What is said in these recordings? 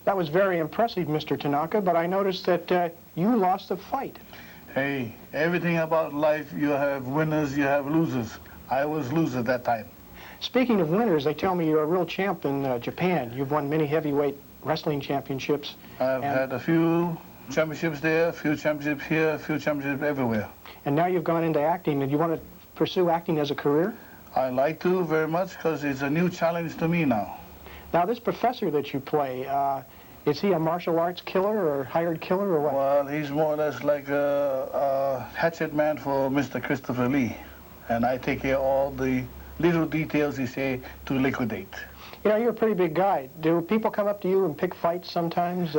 That was very impressive, Mr. Tanaka, but I noticed that you lost a fight. Hey, everything about life, you have winners, you have losers. I was loser that time. Speaking of winners, they tell me you're a real champ in Japan. You've won many heavyweight wrestling championships. I've had a few championships there, a few championships here, a few championships everywhere. And now you've gone into acting, and you want to pursue acting as a career? I like to very much because it's a new challenge to me now. Now, this professor that you play, is he a martial arts killer or hired killer or what? Well, he's more or less like a hatchet man for Mr. Christopher Lee. And I take care of all the little details he say to liquidate. You know, you're a pretty big guy. Do people come up to you and pick fights sometimes?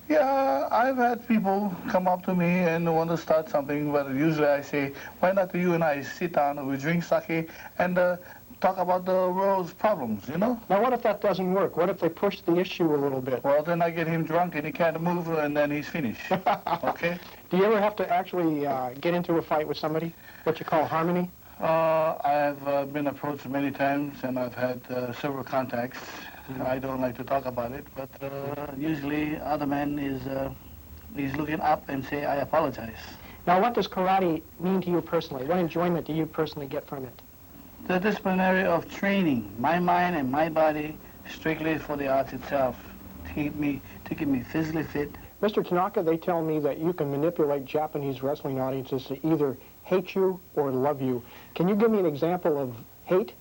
Yeah, I've had people come up to me and want to start something, but usually I say, why not you and I sit down and we drink sake and talk about the world's problems, you know? Now, what if that doesn't work? What if they push the issue a little bit? Well, then I get him drunk and he can't move and then he's finished, okay? Do you ever have to actually get into a fight with somebody, what you call harmony? I've been approached many times and I've had several contacts. I don't like to talk about it, but usually other man is looking up and say, I apologize. Now, what does karate mean to you personally? What enjoyment do you personally get from it? The disciplinary of training my mind and my body strictly for the arts itself, to keep me physically fit. Mr. Tanaka, they tell me that you can manipulate Japanese wrestling audiences to either hate you or love you. Can you give me an example of hate?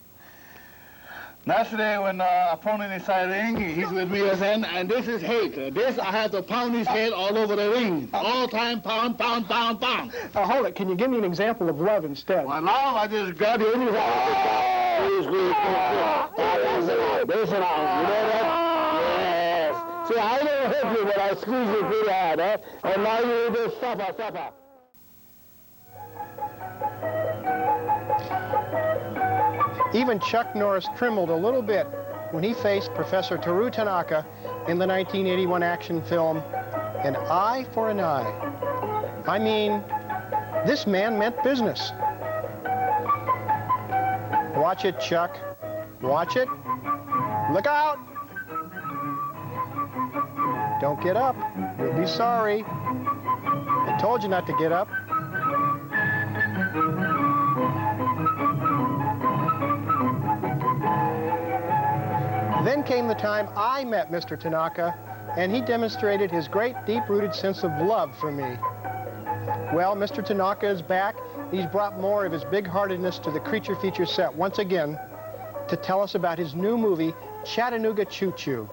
Yesterday when opponent inside the ring, he's with me again, and this is hate. This, I have to pound his head all over the ring. All time, pound, pound, pound, pound. Hold it. Can you give me an example of love instead? Well, now I just grab you in his hand. Listen out. You know that? Yes. See, I never hit you, but I squeeze you pretty hard, eh? And now you just stop. Even Chuck Norris trembled a little bit when he faced Professor Toru Tanaka in the 1981 action film, An Eye for an Eye. I mean, this man meant business. Watch it, Chuck. Watch it. Look out! Don't get up. You'll be sorry. I told you not to get up. Then came the time I met Mr. Tanaka, and he demonstrated his great deep-rooted sense of love for me. Well, Mr. Tanaka is back. He's brought more of his big-heartedness to the Creature Feature set once again to tell us about his new movie, Chattanooga Choo Choo.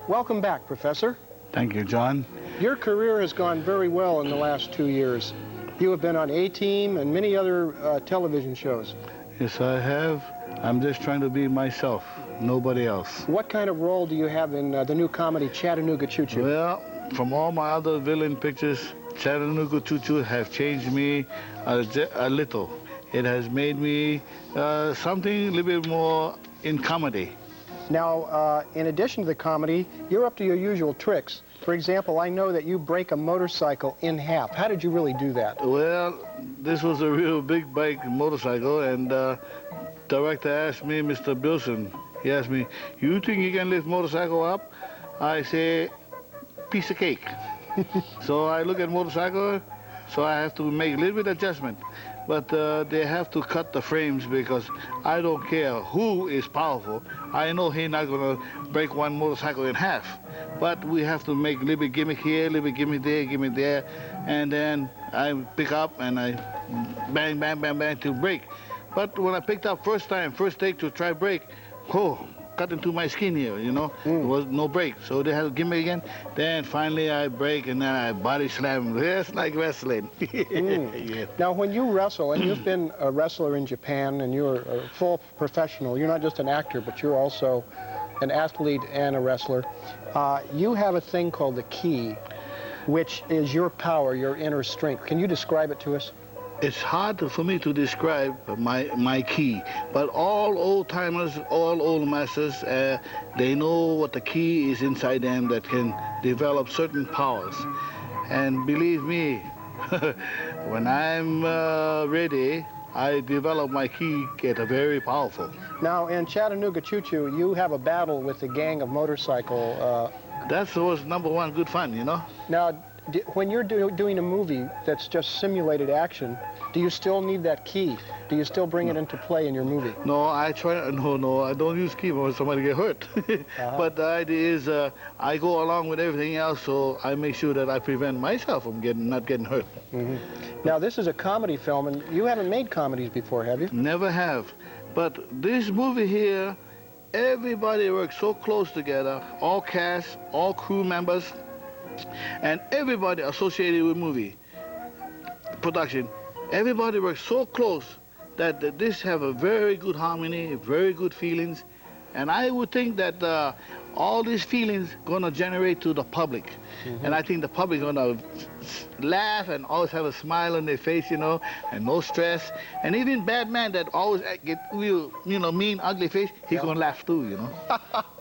Welcome back, Professor. Thank you, John. Your career has gone very well in the last 2 years. You have been on A-Team and many other television shows. Yes, I have. I'm just trying to be myself, nobody else. What kind of role do you have in the new comedy, Chattanooga Choo Choo? Well, from all my other villain pictures, Chattanooga Choo Choo have changed me a little. It has made me something a little bit more in comedy. Now, in addition to the comedy, you're up to your usual tricks. For example, I know that you break a motorcycle in half. How did you really do that? Well, this was a real big bike motorcycle, and director asked me, Mr. Bilson, he asked me, you think you can lift motorcycle up? I say, piece of cake. So I look at motorcycle, so I have to make a little bit adjustment. But they have to cut the frames because I don't care who is powerful. I know he's not going to break one motorcycle in half. But we have to make a little bit gimmick here, a little bit gimmick there, and then I pick up and I bang, bang, bang, bang to break. But when I picked up first take to try break, cut into my skin here, you know. There was no break, so they had to give me again. Then finally I break and then I body slam. Just like wrestling. Yeah. Now, when you wrestle, and you've been a wrestler in Japan, and you're a full professional, you're not just an actor, but you're also an athlete and a wrestler, you have a thing called the ki, which is your power, your inner strength. Can you describe it to us? It's hard for me to describe my ki, but all old-timers, all old masters, they know what the ki is inside them that can develop certain powers. And believe me, when I'm ready, I develop my ki, get very powerful. Now, in Chattanooga Choo Choo, you have a battle with a gang of motorcycle That was #1 good fun, you know. Now, when you're doing a movie that's just simulated action, do you still need that key? Do you still bring it into play in your movie? No, I try. No, I don't use key when somebody get hurt. But the idea is, I go along with everything else, so I make sure that I prevent myself from not getting hurt. Now, this is a comedy film, and you haven't made comedies before, have you? Never have. But this movie here, everybody works so close together, all cast, all crew members, and everybody associated with movie production. Everybody works so close that this have a very good harmony, very good feelings, and I would think that all these feelings gonna generate to the public, and I think the public gonna laugh and always have a smile on their face, you know, and no stress. And even bad man that always get real, you know, mean, ugly face, he gonna laugh too, you know.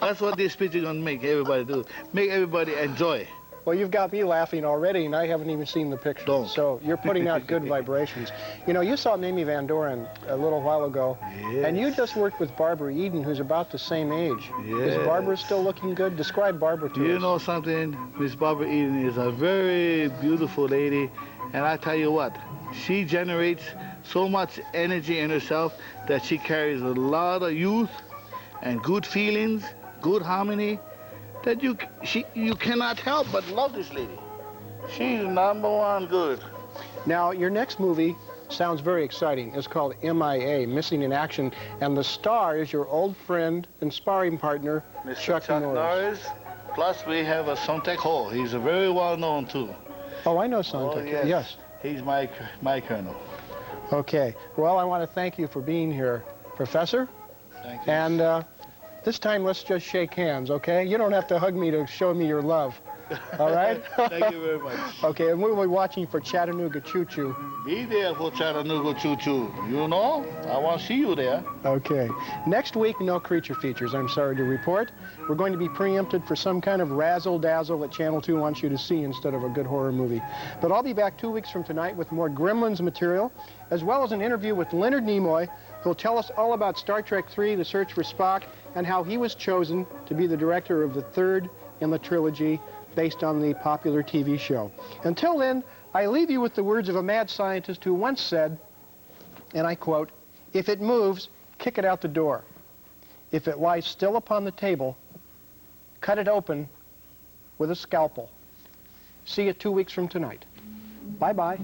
That's what this picture gonna make everybody do, make everybody enjoy. Well, you've got me laughing already, and I haven't even seen the picture. Don't. So you're putting out good vibrations. You know, you saw Mamie Van Doren a little while ago, and you just worked with Barbara Eden, who's about the same age. Yes. Is Barbara still looking good? Describe Barbara to us. You know something? Miss Barbara Eden is a very beautiful lady, and I tell you what, she generates so much energy in herself that she carries a lot of youth and good feelings, good harmony, that you cannot help but love this lady. She's #1 good. Now, your next movie sounds very exciting. It's called MIA, Missing in Action, and the star is your old friend and sparring partner, Mr. Chuck Norris. Plus, we have a Sontek Ho. He's a very well known too. Oh, I know Sontek. Oh, yes. He's my colonel. Okay. Well, I want to thank you for being here, Professor. Thank you. And this time, let's just shake hands, okay? You don't have to hug me to show me your love. All right? Thank you very much. Okay, and we'll be watching for Chattanooga Choo Choo. Be there for Chattanooga Choo Choo. You know, I want to see you there. Okay. Next week, no creature features, I'm sorry to report. We're going to be preempted for some kind of razzle-dazzle that Channel 2 wants you to see instead of a good horror movie. But I'll be back 2 weeks from tonight with more Gremlins material, as well as an interview with Leonard Nimoy, who'll tell us all about Star Trek III, The Search for Spock, and how he was chosen to be the director of the third in the trilogy based on the popular TV show. Until then, I leave you with the words of a mad scientist who once said, and I quote, "If it moves, kick it out the door. If it lies still upon the table, cut it open with a scalpel." See you 2 weeks from tonight. Bye-bye.